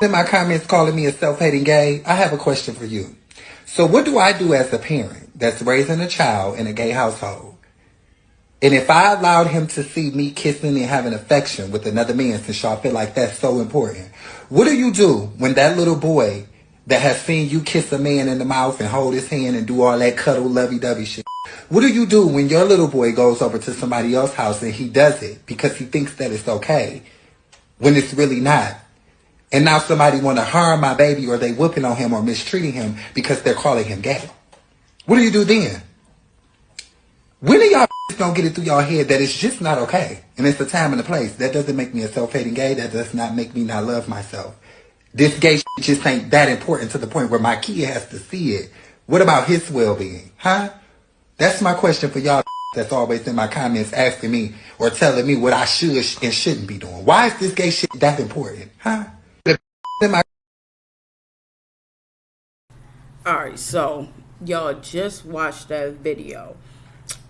in my comments calling me a self-hating gay, I have a question for you. So what do I do as a parent that's raising a child in a gay household? And if I allowed him to see me kissing and having affection with another man, since y'all feel like that's so important, what do you do when that little boy that has seen you kiss a man in the mouth and hold his hand and do all that cuddle lovey-dovey shit? What do you do when your little boy goes over to somebody else's house and he does it because he thinks that it's okay when it's really not? And now somebody want to harm my baby, or they whooping on him or mistreating him because they're calling him gay. What do you do then? When are y'all gonna get it through y'all head that it's just not okay? And it's the time and the place. That doesn't make me a self-hating gay. That does not make me not love myself. This gay shit just ain't that important to the point where my kid has to see it. What about his well-being? Huh? That's my question for y'all that's always in my comments asking me or telling me what I should and shouldn't be doing. Why is this gay shit that important? Huh? Alright, so y'all just watched that video.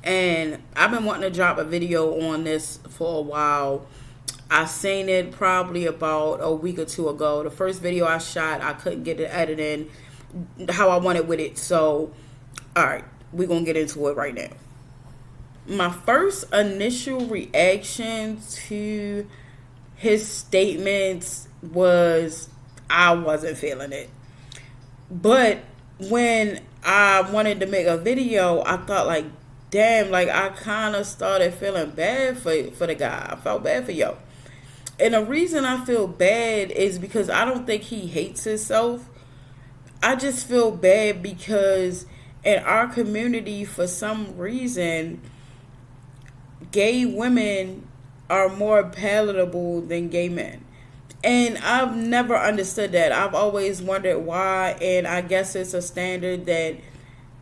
And I've been wanting to drop a video on this for a while. I seen it probably about a week or two ago. The first video I shot, I couldn't get it edited how I wanted with it. So, alright, we're going to get into it right now. My first initial reaction to his statements was I wasn't feeling it. But when I wanted to make a video, I thought like, damn, like I kind of started feeling bad for the guy. I felt bad for yo. And the reason I feel bad is because I don't think he hates himself. I just feel bad because in our community, for some reason, gay women are more palatable than gay men. And I've never understood that. I've always wondered why, and I guess it's a standard that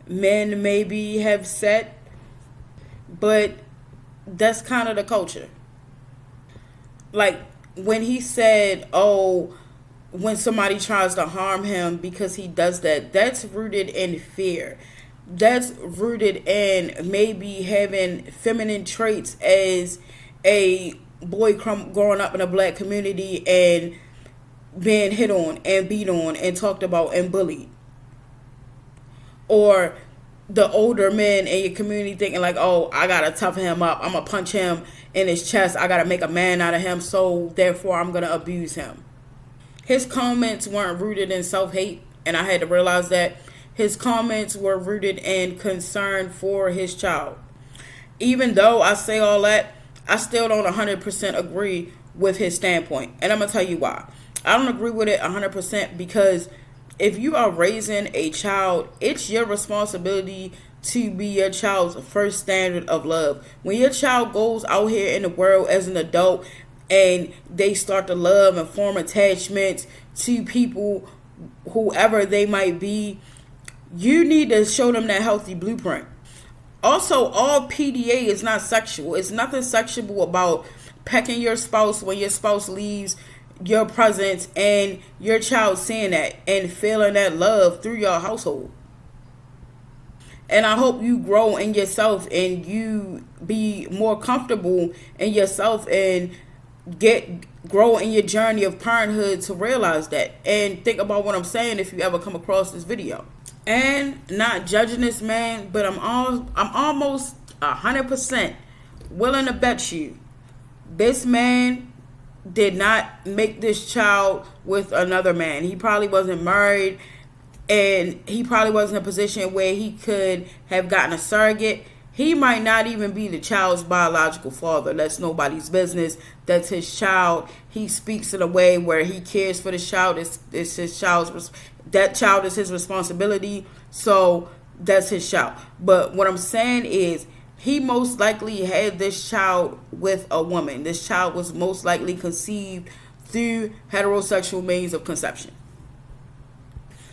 men maybe have set, but that's kind of the culture. Like when he said, oh, when somebody tries to harm him because he does that, that's rooted in fear. That's rooted in maybe having feminine traits as a boy growing up in a black community and being hit on and beat on and talked about and bullied. Or the older men in your community thinking like, oh, I gotta toughen him up, I'm gonna punch him in his chest, I gotta make a man out of him, so therefore I'm gonna abuse him. His comments weren't rooted in self-hate, and I had to realize that. His comments were rooted in concern for his child. Even though I say all that, I still don't 100% agree with his standpoint. And I'm going to tell you why. I don't agree with it 100% because if you are raising a child, it's your responsibility to be your child's first standard of love. When your child goes out here in the world as an adult and they start to love and form attachments to people, whoever they might be, you need to show them that healthy blueprint. Also, all PDA is not sexual. It's nothing sexual about pecking your spouse when your spouse leaves your presence and your child seeing that and feeling that love through your household. And I hope you grow in yourself and you be more comfortable in yourself and grow in your journey of parenthood to realize that. And think about what I'm saying if you ever come across this video. And not judging this man, but I'm almost 100% willing to bet you this man did not make this child with another man. He probably wasn't married, and he probably wasn't in a position where he could have gotten a surrogate. He might not even be the child's biological father. That's nobody's business. That's his child. He speaks in a way where he cares for the child. It's his child's. That child is his responsibility. So that's his child. But what I'm saying is he most likely had this child with a woman. This child was most likely conceived through heterosexual means of conception,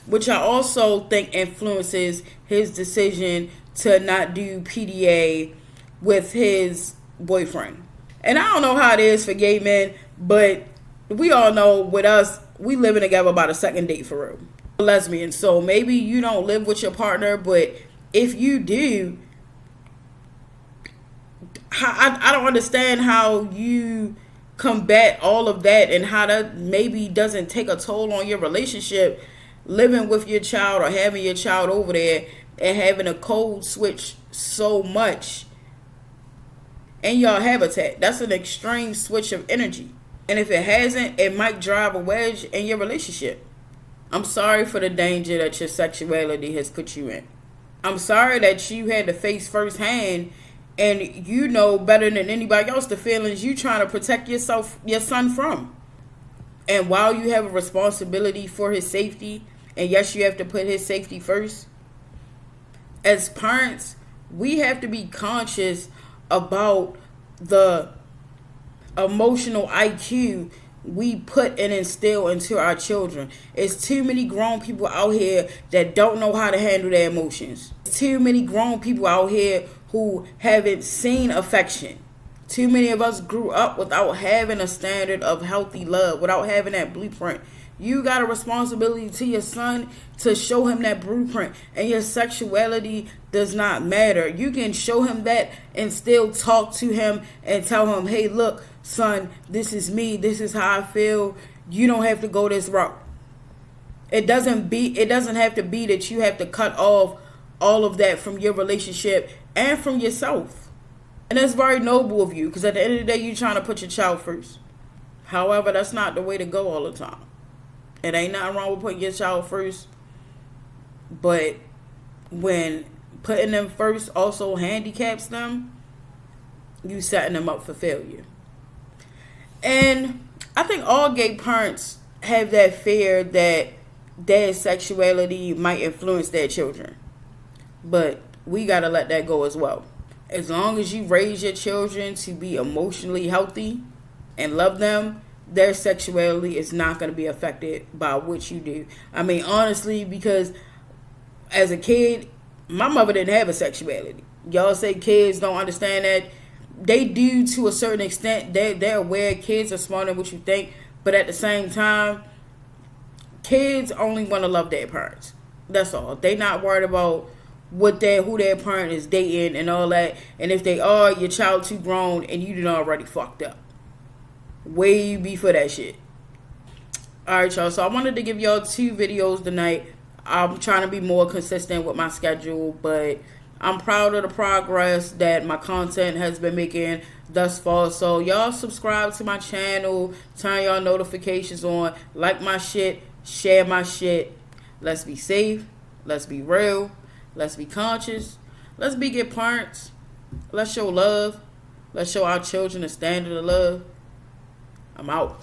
which I also think influences his decision to not do PDA with his boyfriend. And I don't know how it is for gay men, but we all know with us, we living together about a second date for real. Lesbian, so maybe you don't live with your partner, but if you do, I don't understand how you combat all of that and how that maybe doesn't take a toll on your relationship, living with your child or having your child over there and having a code switch so much in your habitat. That's an extreme switch of energy. And if it hasn't, it might drive a wedge in your relationship. I'm sorry for the danger that your sexuality has put you in. I'm sorry that you had to face firsthand, and you know better than anybody else the feelings you trying to protect your son from. And while you have a responsibility for his safety, and yes, you have to put his safety first, as parents, we have to be conscious about the emotional IQ we put and instill into our children. It's too many grown people out here that don't know how to handle their emotions. Too many grown people out here who haven't seen affection. Too many of us grew up without having a standard of healthy love, without having that blueprint. You got a responsibility to your son to show him that blueprint, and your sexuality does not matter. You can show him that and still talk to him and tell him, hey, look, son, this is me. This is how I feel. You don't have to go this route. It doesn't have to be that you have to cut off all of that from your relationship and from yourself. And that's very noble of you, because at the end of the day, you're trying to put your child first. However, that's not the way to go all the time. It ain't nothing wrong with putting your child first, but when putting them first also handicaps them, you setting them up for failure. And I think all gay parents have that fear that their sexuality might influence their children, but we gotta let that go as well. As long as you raise your children to be emotionally healthy and love them, their sexuality is not going to be affected by what you do. I mean, honestly, because as a kid, my mother didn't have a sexuality. Y'all say kids don't understand that. They do to a certain extent. They're aware kids are smarter than what you think. But at the same time, kids only want to love their parents. That's all. They not worried about who their parent is dating and all that. And if they are, your child too grown and you done already fucked up. Where you be for that shit? Alright, y'all. So I wanted to give y'all 2 videos tonight. I'm trying to be more consistent with my schedule, but I'm proud of the progress that my content has been making thus far. So y'all subscribe to my channel, turn y'all notifications on, like my shit, share my shit. Let's be safe. Let's be real. Let's be conscious. Let's be good parents. Let's show love. Let's show our children a standard of love. I'm out.